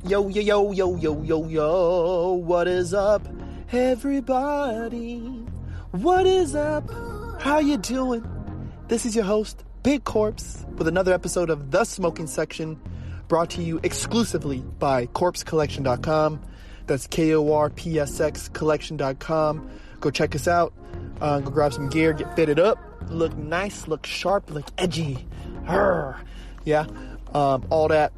Yo, yo, yo, yo, yo, yo, yo, what is up, everybody? What is up? How you doing? This is your host, Big Corpse, with another episode of The Smoking Section, brought to you exclusively by corpsecollection.com. That's KORPSX collection.com. Go check us out. Go grab some gear, get fitted up, look nice, look sharp, look edgy. Yeah, all that.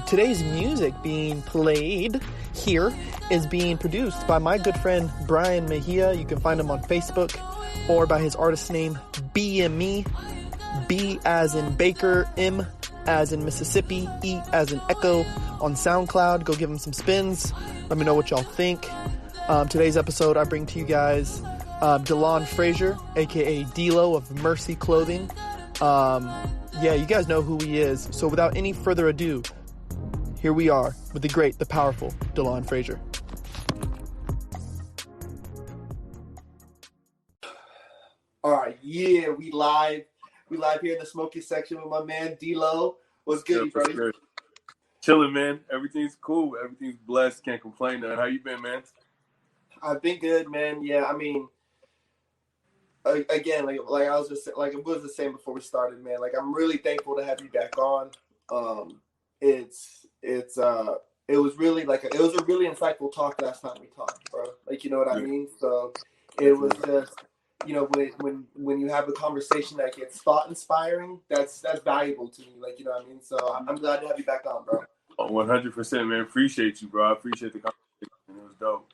Today's music being played here is being produced by my good friend Brian Mejia. You can find him on Facebook or by his artist name BME. B as in Baker, M as in Mississippi, E as in Echo on SoundCloud. Go give him some spins. Let me know what y'all think. Today's episode, I bring to you guys DeLaun Frazier, aka D-Lo of Merci Clothing. Yeah, you guys know who he is. So without any further ado, here we are with the great, the powerful DeLaun Frazier. All right, yeah, we live. We live here in the smoking section with my man D-Lo. What's good, buddy? Good. Chilling, man. Everything's cool. Everything's blessed. Can't complain. How you been, man? I've been good, man. Yeah, I mean, again, like I was just like I was just saying before we started, man. Like I'm really thankful to have you back on. It was really it was a really insightful talk last time we talked, bro. Like you know what I mean. So it was just when you have a conversation that gets thought inspiring, that's valuable to me. Like you know what I mean. So I'm glad to have you back on, bro. 100%, man. Appreciate you, bro. I appreciate the conversation. It was dope.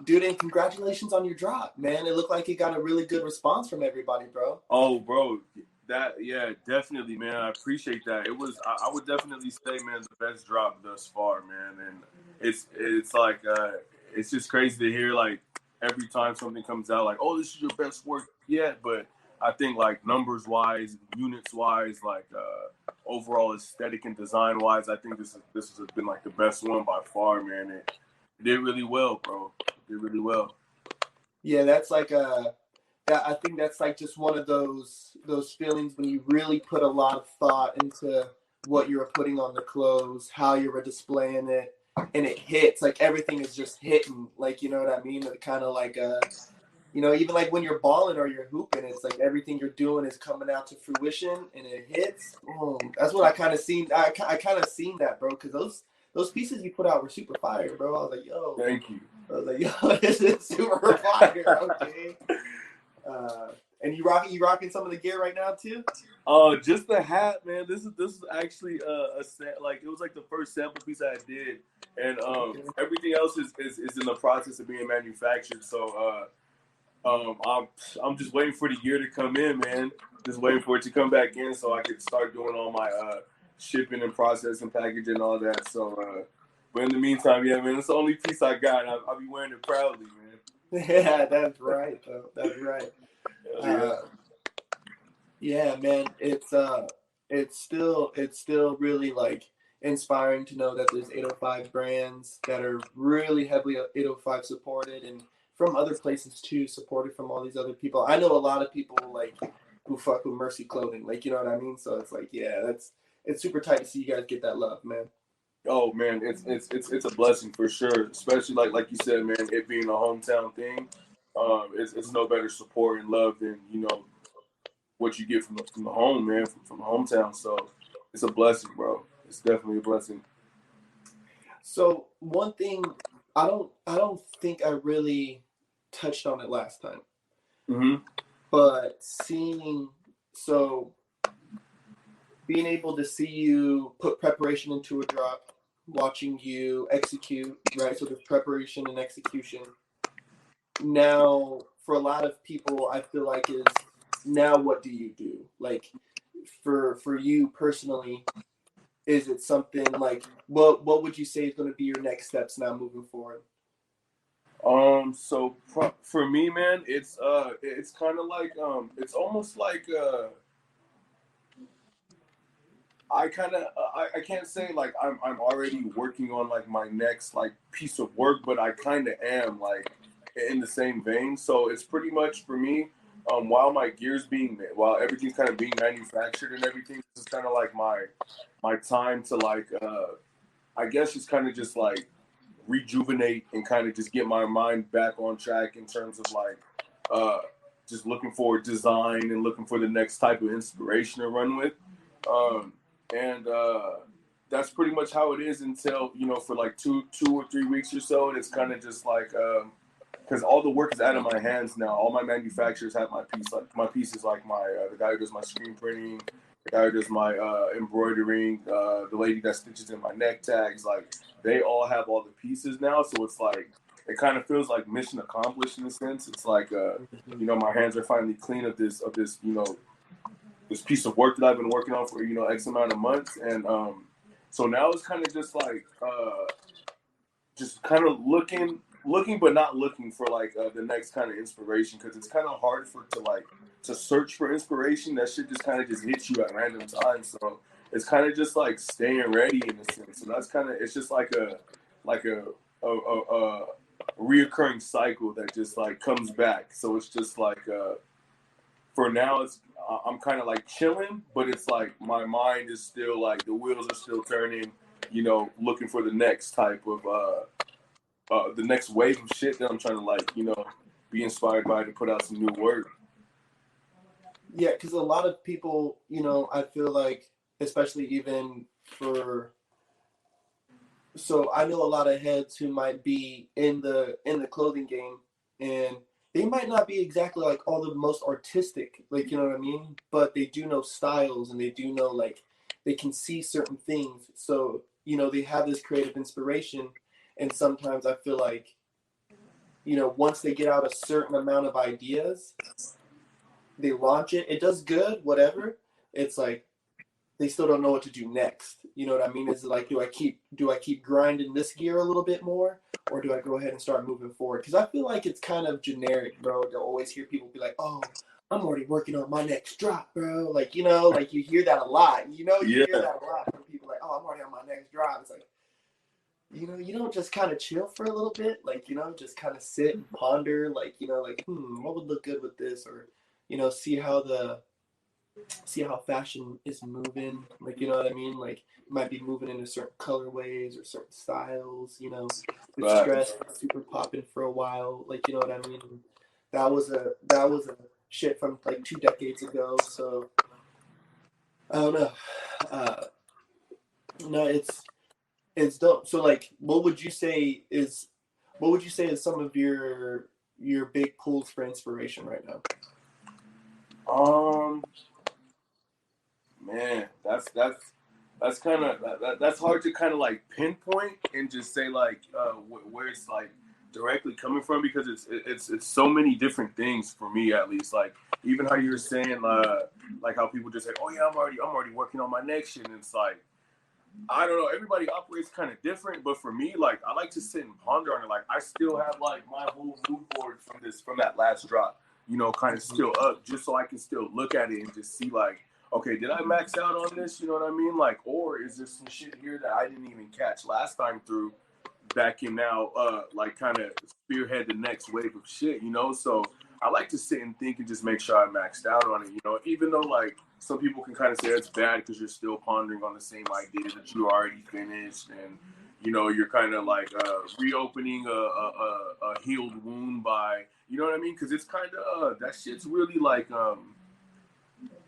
Dude, and congratulations on your drop, man. It looked like it got a really good response from everybody, bro. Oh, bro, definitely, man. I appreciate that. It was, I would definitely say, man, the best drop thus far, man. And it's like, it's just crazy to hear, like, every time something comes out, like, oh, this is your best work yet. But I think, like, numbers wise, units wise, like, overall aesthetic and design wise, I think this has been like the best one by far, man. It did really well, bro. It did really well. Yeah, that's like I think that's like just one of those feelings when you really put a lot of thought into what you were putting on the clothes, how you were displaying it, and it hits. Like everything is just hitting. Like you know what I mean? It kind of like even like when you're balling or you're hooping, it's like everything you're doing is coming out to fruition and it hits. Boom. That's what I kind of seen. I kind of seen that, bro, because those pieces you put out were super fire, bro. I was like, yo. Thank you. I was like, yo, this is super fire. Okay. And you rocking some of the gear right now too? Just the hat, man. This is actually a set. Like it was like the first sample piece I did, and everything else is in the process of being manufactured. So I'm just waiting for the gear to come in, man. Just waiting for it to come back in so I could start doing all my shipping and processing, packaging, and all that. So, but in the meantime, yeah, man, it's the only piece I got. And I'll be wearing it proudly, man. Yeah, that's right, though. That's right. Yeah, man, it's still really like inspiring to know that there's 805 brands that are really heavily 805 supported and from other places too, supported from all these other people. I know a lot of people like who fuck with Merci Clothing, like you know what I mean. So it's like, yeah, it's super tight to see you guys get that love, man. Oh man, it's a blessing for sure. Especially like you said, man, it being a hometown thing. It's no better support and love than what you get from the home, man, from the hometown. So it's a blessing, bro. It's definitely a blessing. So one thing I don't think I really touched on it last time. Mm-hmm. But being able to see you put preparation into a drop, watching you execute, right? So there's preparation and execution. Now, for a lot of people, I feel like is now what do you do? Like for you personally, is it something like what would you say is going to be your next steps now moving forward? So for me, man, it's kind of like it's almost like I can't say like I'm already working on like my next like piece of work, but I kind of am like in the same vein. So it's pretty much for me while everything's kind of being manufactured and everything, this is kind of like my time to like I guess just kind of just like rejuvenate and kind of just get my mind back on track in terms of like just looking for design and looking for the next type of inspiration to run with. And that's pretty much how it is until, for like two or 3 weeks or so. And it's kind of just like, because all the work is out of my hands now. All my manufacturers have my piece. Like my pieces, like the guy who does my screen printing, the guy who does my embroidering, the lady that stitches in my neck tags. Like they all have all the pieces now. So it's like it kind of feels like mission accomplished in a sense. It's like my hands are finally clean of this this piece of work that I've been working on for X amount of months, and so now it's kind of just like just kind of looking but not looking for like the next kind of inspiration, because it's kind of hard to search for inspiration. That shit just kind of just hits you at random times. So it's kind of just like staying ready in a sense. So that's kind of, it's just like a reoccurring cycle that just like comes back. So it's just like for now I'm kind of like chilling, but it's like my mind is still like the wheels are still turning, looking for the next type of the next wave of shit that I'm trying to like, be inspired by to put out some new work. Yeah, because a lot of people, I feel like, especially even so I know a lot of heads who might be in the clothing game, and they might not be exactly like all the most artistic, like, you know what I mean? But they do know styles, and they do know, like, they can see certain things. So, they have this creative inspiration. And sometimes I feel like, once they get out a certain amount of ideas, they launch it. It does good, whatever. It's like they still don't know what to do next. You know what I mean? Is it like, do I keep grinding this gear a little bit more, or do I go ahead and start moving forward? Because I feel like it's kind of generic, bro, to always hear people be like, "Oh, I'm already working on my next drop, bro." Like, like you hear that a lot. You hear that a lot from people like, "Oh, I'm already on my next drop." It's like, you don't just kind of chill for a little bit, like, just kind of sit and ponder, like, like, what would look good with this, or, see how fashion is moving, like, you know what I mean? Like, it might be moving into certain colorways or certain styles, it's stressed, it's super popping for a while, like, you know what I mean? That was a shit from like 2 decades ago, so I don't know. No, it's dope. So like, what would you say is some of your big pulls for inspiration right now? Man, that's kind of that's hard to kind of like pinpoint and just say like where it's like directly coming from, because it's so many different things for me, at least. Like even how you were saying like how people just say, "Oh yeah, I'm already working on my next shit," and it's like, I don't know, everybody operates kind of different, but for me, like, I like to sit and ponder on it. Like, I still have like my whole mood board from that last drop, kind of still up, just so I can still look at it and just see like, okay, did I max out on this? You know what I mean? Like, or is there some shit here that I didn't even catch last time through that can now like kind of spearhead the next wave of shit, So I like to sit and think and just make sure I maxed out on it, even though like some people can kind of say it's bad because you're still pondering on the same idea that you already finished, and you're kind of like reopening a healed wound by, you know what I mean? Because it's kind of that shit's really like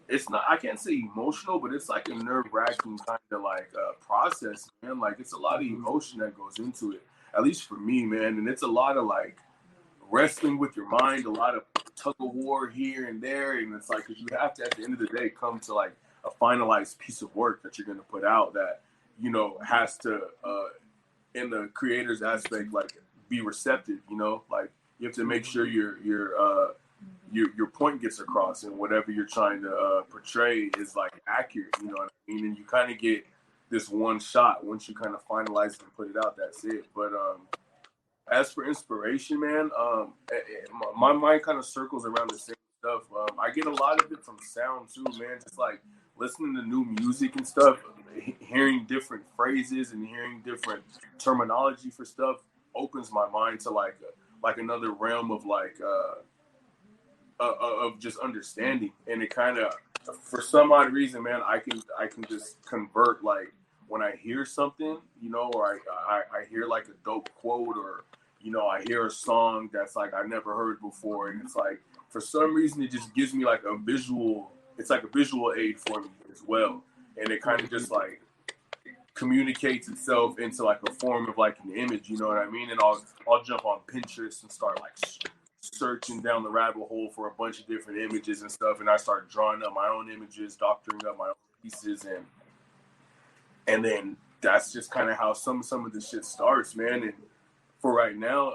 it's not, I can't say emotional, but it's like a nerve-wracking kind of like process, man. Like it's a lot of emotion that goes into it, at least for me, man. And it's a lot of like wrestling with your mind, a lot of tug of war here and there, and it's like, because you have to at the end of the day come to like a finalized piece of work that you're going to put out that has to in the creator's aspect like be receptive, like you have to make sure your point gets across, and whatever you're trying to portray is like accurate, you know what I mean? And you kind of get this one shot. Once you kind of finalize it and put it out, that's it. But as for inspiration, man, my mind kind of circles around the same stuff. I get a lot of it from sound too, man. Just like listening to new music and stuff, hearing different phrases and hearing different terminology for stuff opens my mind to like another realm of like of just understanding, and it kind of, for some odd reason, man, I can just convert, like, when I hear something, you know, or I hear like a dope quote, or, you know, I hear a song that's like I never heard before, and it's like, for some reason it just gives me like a visual, it's like a visual aid for me as well, and it kind of just like communicates itself into like a form of like an image, you know what I mean? And I'll jump on Pinterest and start like searching down the rabbit hole for a bunch of different images and stuff, and I start drawing up my own images, doctoring up my own pieces, and then that's just kind of how some of the shit starts, man. And for right now,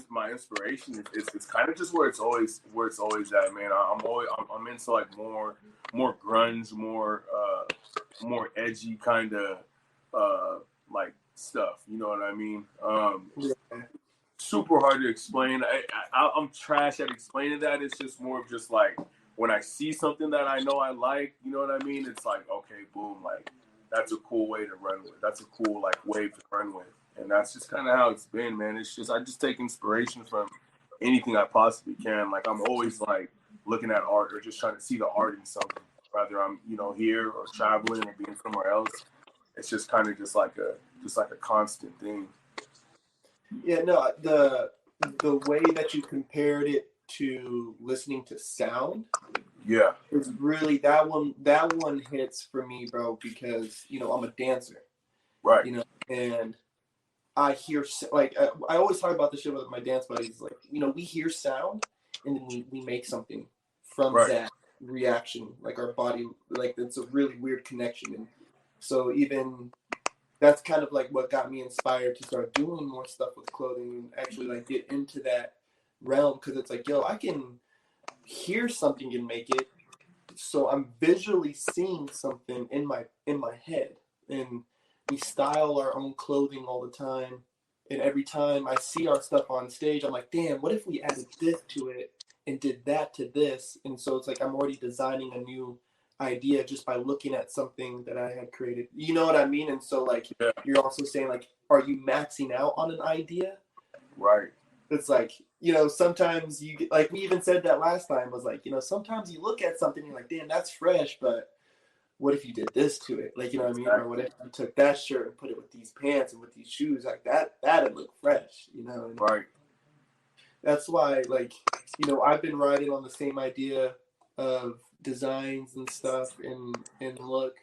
my inspiration is it's kind of just where it's always at, man. I'm into like more grunge, more edgy kind of like stuff. You know what I mean? Super hard to explain. I'm trash at explaining that. It's just more of just like when I see something that I know I like, you know what I mean? It's like, okay, boom, like that's a cool way to run with. That's a cool like wave to run with. And that's just kind of how it's been, man. It's just, I just take inspiration from anything I possibly can. Like, I'm always like looking at art or just trying to see the art in something, whether I'm, you know, here or traveling or being somewhere else. It's just kind of just like a constant thing. Yeah, no, the way that you compared it to listening to sound, yeah, is really, that one hits for me, bro, because, you know, I'm a dancer, right? You know, and I hear, like, I always talk about this shit with my dance buddies, like, you know, we hear sound and then we make something from that reaction, like our body, like, it's a really weird connection. And so even that's kind of like what got me inspired to start doing more stuff with clothing and actually like get into that realm, because it's like, yo, I can hear something and make it, so I'm visually seeing something in my head. And we style our own clothing all the time, and every time I see our stuff on stage, I'm like, damn, what if we added this to it and did that to this? And so it's like I'm already designing a new idea just by looking at something that I had created, you know what I mean? And so like, you're also saying, like, are you maxing out on an idea? Right. It's like, you know, sometimes you get, like we even said that last time, was like, you know, sometimes you look at something and you're like, damn, that's fresh, but what if you did this to it? Like, you know what I mean? Or what if you took that shirt and put it with these pants and with these shoes? Like, that'd look fresh, you know? And right. that's why, like, you know, I've been riding on the same idea of designs and stuff and look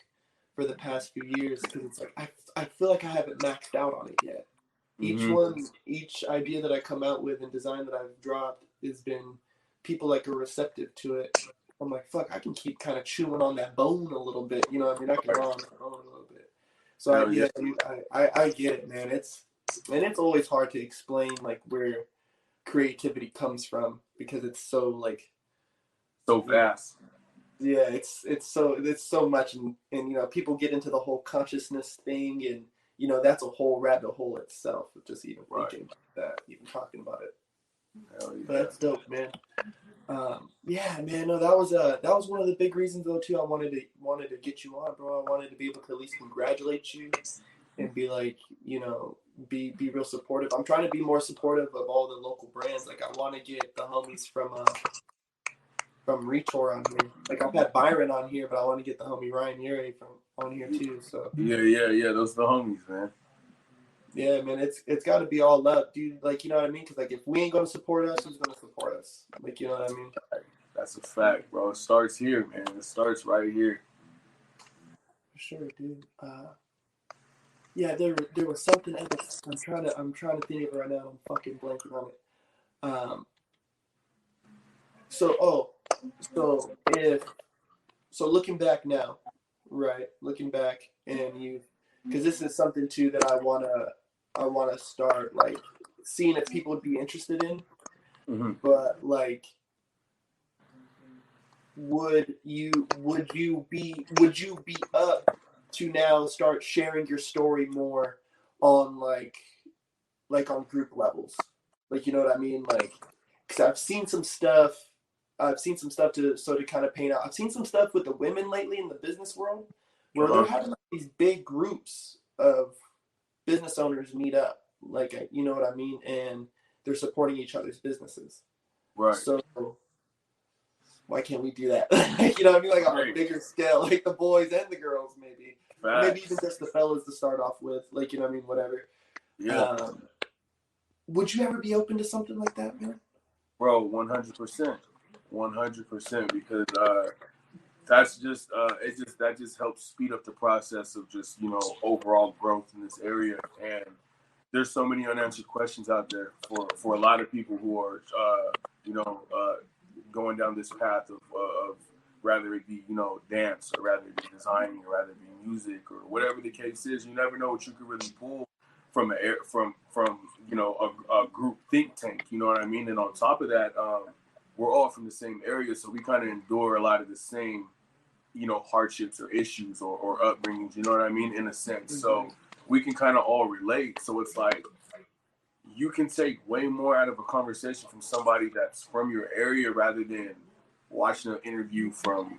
for the past few years, because it's like I feel like I haven't maxed out on it yet. Each idea that I come out with and design that I've dropped has been, people like are receptive to it. I'm like, fuck, I can keep kind of chewing on that bone a little bit, you know what I mean? I can gnaw on that bone a little bit. So I get it, man. It's always hard to explain like where creativity comes from, because it's so like so fast. Yeah, it's so much, and you know, people get into the whole consciousness thing, and you know, that's a whole rabbit hole itself, just even thinking about that, even talking about it. Hell yeah. But that's dope, man. Yeah, man. No, that was one of the big reasons though too. I wanted to get you on, bro. I wanted to be able to at least congratulate you and be like, you know, be real supportive. I'm trying to be more supportive of all the local brands. Like, I want to get the homies from Retour on here. Like, I've had Byron on here, but I want to get the homie Ryan Yuri from on here too. So yeah. Those are the homies, man. Yeah, man, it's got to be all up, dude. Like, you know what I mean? Because like, if we ain't gonna support us, who's gonna support us? Like, you know what I mean? That's a fact, bro. It starts here, man. It starts right here. For sure, dude. Yeah, there was something else. I'm trying to think of it right now. I'm fucking blanking on it. So looking back now, right? Looking back, and because this is something too that I wanna start like seeing if people would be interested in. But like, would you be up to now start sharing your story more on like on group levels? Like, you know what I mean? Like, because I've seen some stuff to kind of paint out. I've seen some stuff with the women lately in the business world where they're having like these big groups of business owners meet up, like, you know what I mean, and they're supporting each other's businesses. Right. So why can't we do that? You know what I mean? Like on a bigger scale, like the boys and the girls, maybe. Or maybe even just the fellas to start off with. Like, you know what I mean? Whatever. Yeah. Would you ever be open to something like that, man? Bro, 100%. 100%, because that's just that just helps speed up the process of just, you know, overall growth in this area. And there's so many unanswered questions out there for a lot of people who are you know, going down this path of rather it be, you know, dance, or rather it be designing, or rather it be music, or whatever the case is. You never know what you could really pull from you know, a group think tank. You know what I mean? And on top of that, we're all from the same area, so we kind of endure a lot of the same, you know, hardships or issues or upbringings. You know what I mean? In a sense, so we can kind of all relate. So it's like you can take way more out of a conversation from somebody that's from your area rather than watching an interview from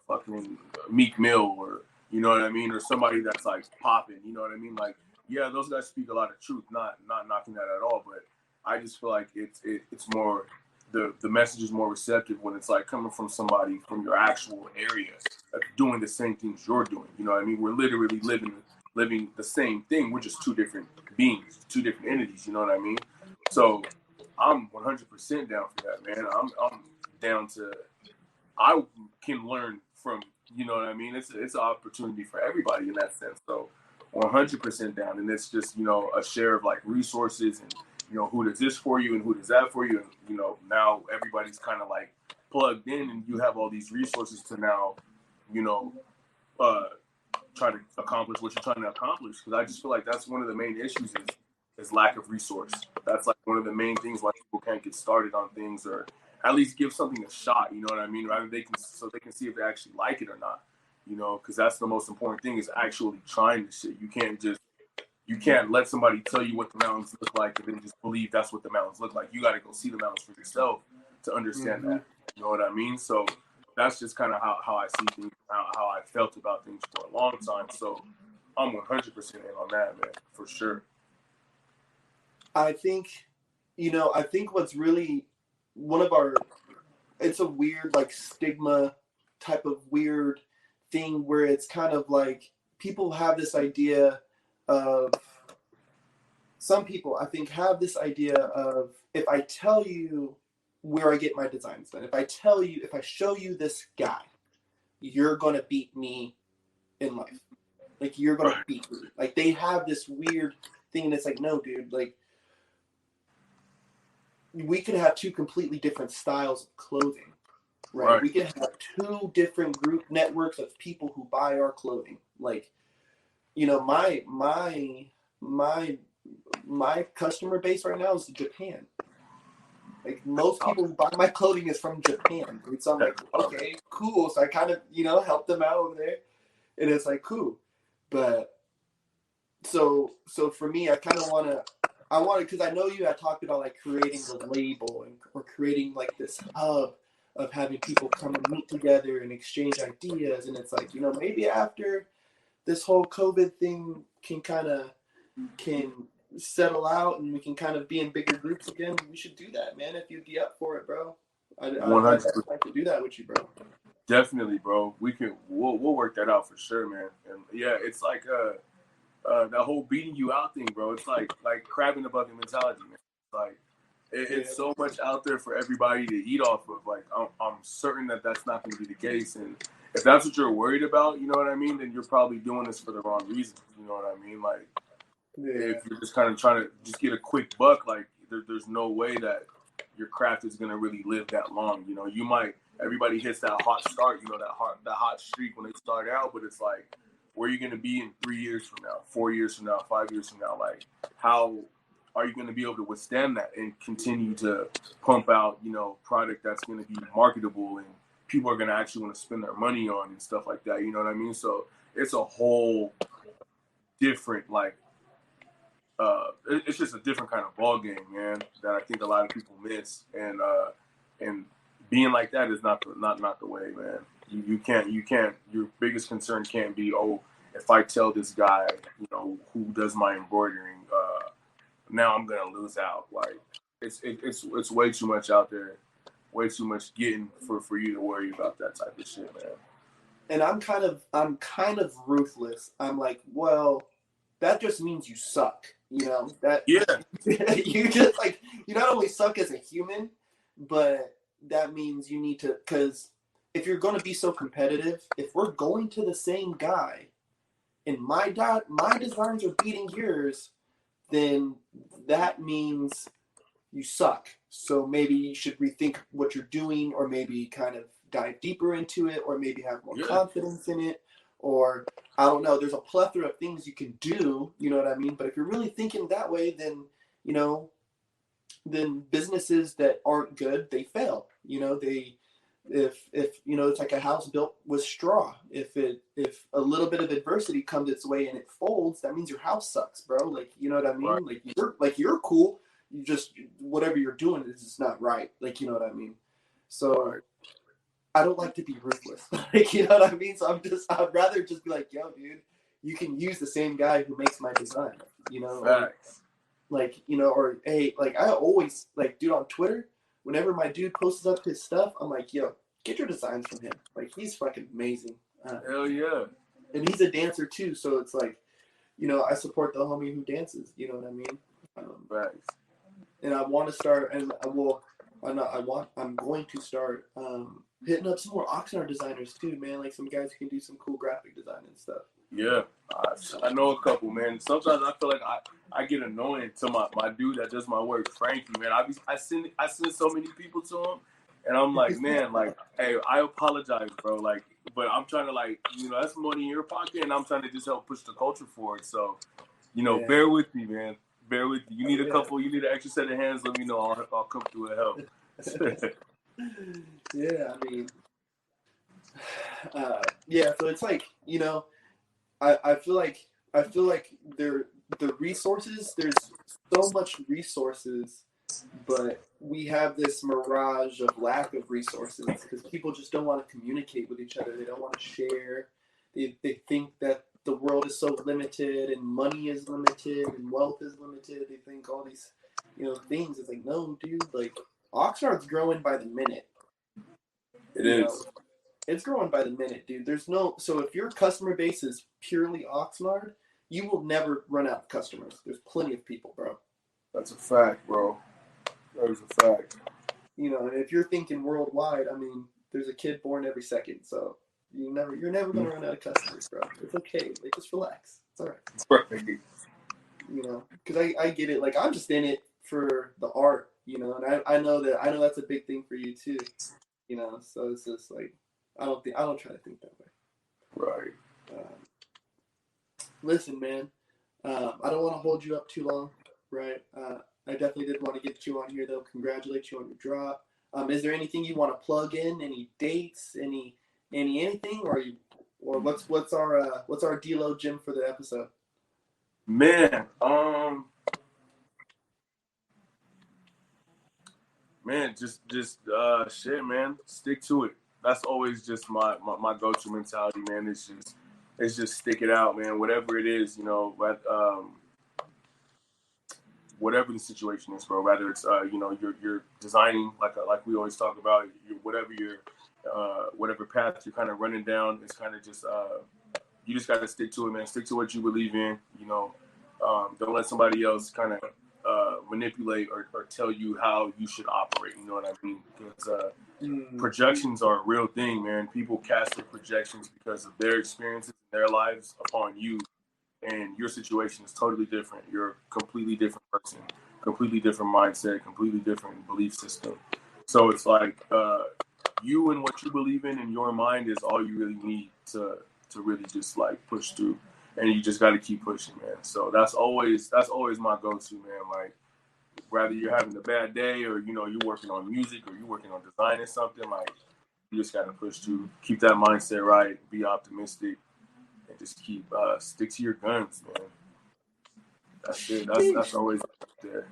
fucking Meek Mill, or, you know what I mean, or somebody that's like popping. You know what I mean? Like, yeah, those guys speak a lot of truth. Not knocking that at all, but I just feel like it's more, the message is more receptive when it's like coming from somebody from your actual area that's doing the same things you're doing. You know what I mean? We're literally living the same thing. We're just two different beings, two different entities. You know what I mean? So I'm 100% down for that, man. I'm down to, I can learn from, you know what I mean? It's an opportunity for everybody in that sense. So 100% down. And it's just, you know, a share of like resources, and, you know, who does this for you and who does that for you. And, you know, now everybody's kind of like plugged in, and you have all these resources to now, you know, try to accomplish what you're trying to accomplish. Because I just feel like that's one of the main issues is lack of resource. That's like one of the main things why people can't get started on things, or at least give something a shot. You know what I mean? Rather they can see if they actually like it or not. You know, because that's the most important thing, is actually trying the shit. You can't let somebody tell you what the mountains look like and then just believe that's what the mountains look like. You got to go see the mountains for yourself to understand that. You know what I mean? So that's just kind of how I see things, how I felt about things for a long time. So I'm 100% in on that, man, for sure. I think, you know, what's really one of our, it's a weird like stigma type of weird thing where it's kind of like people have this idea of, some people I think have this idea of, if I tell you where I get my designs done, if I show you this guy, you're going to beat me in life. Like, you're going to beat me. Like, they have this weird thing, and it's like, no, dude, like, we could have two completely different styles of clothing, right? We could have two different group networks of people who buy our clothing. Like, you know, my customer base right now is Japan. Like, most people who buy my clothing is from Japan. And so I'm like, okay, cool. So I kind of, you know, help them out over there. And it's like, cool. But so for me, I kind of want to, because I know you had talked about like creating a label or creating like this hub of having people come and meet together and exchange ideas. And it's like, you know, maybe after this whole COVID thing can settle out and we can kind of be in bigger groups again, we should do that, man. If you'd be up for it, bro. I'd like to do that with you, bro. Definitely, bro. We'll work that out for sure, man. And yeah, it's like that whole beating you out thing, bro. It's like crab in the bucket mentality, man. Like it's so much out there for everybody to eat off of. Like I'm certain that that's not going to be the case. And if that's what you're worried about, you know what I mean, then you're probably doing this for the wrong reasons. You know what I mean? Like, if you're just kind of trying to just get a quick buck, like there's no way that your craft is going to really live that long. You know, you might, everybody hits that hot start, you know, that hot streak when they start out, but it's like, where are you going to be in 3 years from now, 4 years from now, 5 years from now? Like, how are you going to be able to withstand that and continue to pump out, you know, product that's going to be marketable and people are going to actually want to spend their money on and stuff like that? You know what I mean? So it's a whole different, like, it's just a different kind of ball game, man, that I think a lot of people miss. And being like that is not the way, man. You can't. Your biggest concern can't be, oh, if I tell this guy, you know, who does my embroidering, now I'm gonna lose out. Like it's way too much out there way too much getting for you to worry about that type of shit, man. And I'm kind of ruthless. I'm like, well, that just means you suck. You know that. Yeah. You just like you not only suck as a human, but that means you need to, because if you're going to be so competitive, if we're going to the same guy, and my designs are beating yours, then that means you suck. So maybe you should rethink what you're doing, or maybe kind of dive deeper into it, or maybe have more confidence in it, or I don't know. There's a plethora of things you can do, you know what I mean? But if you're really thinking that way, then, you know, then businesses that aren't good, they fail. You know, if you know, it's like a house built with straw. If a little bit of adversity comes its way and it folds, that means your house sucks, bro. Like, you know what I mean? Right. Like you're cool. You just, whatever you're doing is just not right. Like, you know what I mean? So Right. I don't like to be ruthless. Like, you know what I mean? So I'd rather just be like, yo, dude, you can use the same guy who makes my design, you know? Facts. Like, you know, or hey, like I always, like, dude, on Twitter, whenever my dude posts up his stuff, I'm like, yo, get your designs from him. Like, he's fucking amazing. Hell yeah. And he's a dancer too, so it's like, you know, I support the homie who dances. You know what I mean? Facts. And I want to start, and I'm going to start hitting up some more Oxnard designers too, man. Like some guys who can do some cool graphic design and stuff. Yeah, I know a couple, man. Sometimes I feel like I get annoying to my dude that does my work, Frankie, man. I send so many people to him, and I'm like, man, like, hey, I apologize, bro. Like, but I'm trying to, like, you know, that's money in your pocket, and I'm trying to just help push the culture forward. So, you know, bear with me, man. Bear with me. You need a couple. You need an extra set of hands. Let me know. I'll come through and help. Yeah, I mean, yeah. So it's like, you know, I feel like the resources, there's so much resources, but we have this mirage of lack of resources because people just don't want to communicate with each other. They don't want to share. They think that the world is so limited and money is limited and wealth is limited. They think all these, you know, things. It's like, no, dude, like Oxnard's growing by the minute. It is. It's growing by the minute, dude. So if your customer base is purely Oxnard, you will never run out of customers. There's plenty of people, bro. That's a fact, bro. That is a fact. You know, and if you're thinking worldwide, I mean, there's a kid born every second, so you're never gonna run out of customers, bro. It's okay. Like, just relax. It's all right. It's perfect. You know, because I get it. Like, I'm just in it for the art, you know, and I know that's a big thing for you too. You know, so it's just like I don't try to think that way. Right. Listen, man, I don't want to hold you up too long, right? I definitely did want to get you on here, though. Congratulate you on your drop. Is there anything you want to plug in? Any dates? Anything? Or what's our D-Lo gym for the episode? Man, just shit, man. Stick to it. That's always just my go-to mentality, man. It's just stick it out, man. Whatever it is, you know, whatever the situation is, bro. Whether it's you know, you're designing like we always talk about, whatever path you're kind of running down. It's kind of just you just got to stick to it, man. Stick to what you believe in. You know, don't let somebody else kind of manipulate or tell you how you should operate. You know what I mean? Because projections are a real thing, man. People cast their projections because of their experiences in their lives upon you. And your situation is totally different. You're a completely different person, completely different mindset, completely different belief system. So it's like you and what you believe in your mind is all you really need to really just like push through. And you just got to keep pushing, man. So that's always my go-to, man. Like, whether you're having a bad day or, you know, you're working on music or you're working on designing something, like, you just got to push through. Keep that mindset right. Be optimistic. And just keep stick to your guns, man. That's it. That's always there.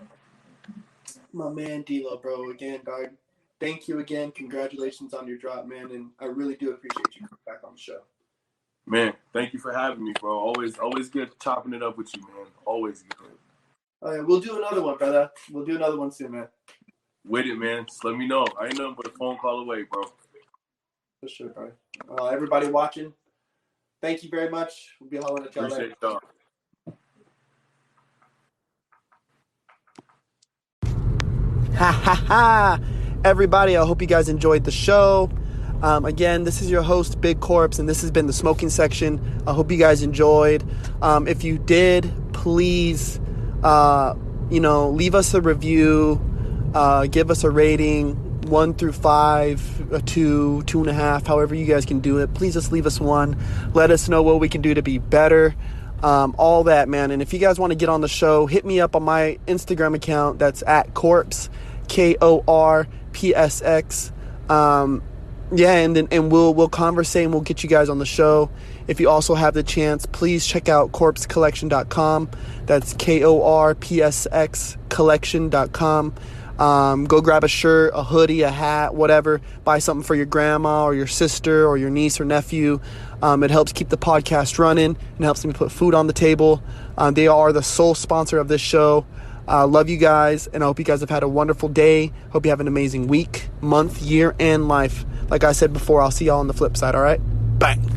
My man D-Lo, bro. Again, dog. Thank you again. Congratulations on your drop, man. And I really do appreciate you coming back on the show. Man, thank you for having me, bro. Always good chopping it up with you, man. Always good. All right, we'll do another one, brother. We'll do another one soon, man. with it, man. Just let me know. I ain't nothing but a phone call away, bro. For sure, bro. Everybody watching, thank you very much. We'll be hollering at y'all later. Appreciate y'all. Ha ha ha! Everybody, I hope you guys enjoyed the show. Again, this is your host, Big Corpse, and this has been the smoking section. I hope you guys enjoyed. If you did, please, leave us a review, give us a rating, 1 through 5, a 2, 2.5, however you guys can do it. Please just leave us 1. Let us know what we can do to be better. All that, man. And if you guys want to get on the show, hit me up on my Instagram account. That's at Corpse, KORPSX. And we'll conversate and we'll get you guys on the show. If you also have the chance, please check out corpsecollection.com. That's KORPSX collection.com. Go grab a shirt, a hoodie, a hat, whatever. Buy something for your grandma or your sister or your niece or nephew. It helps keep the podcast running and helps me put food on the table. They are the sole sponsor of this show. Love you guys, and I hope you guys have had a wonderful day. Hope you have an amazing week, month, year, and life. Like I said before, I'll see y'all on the flip side, all right? Bye.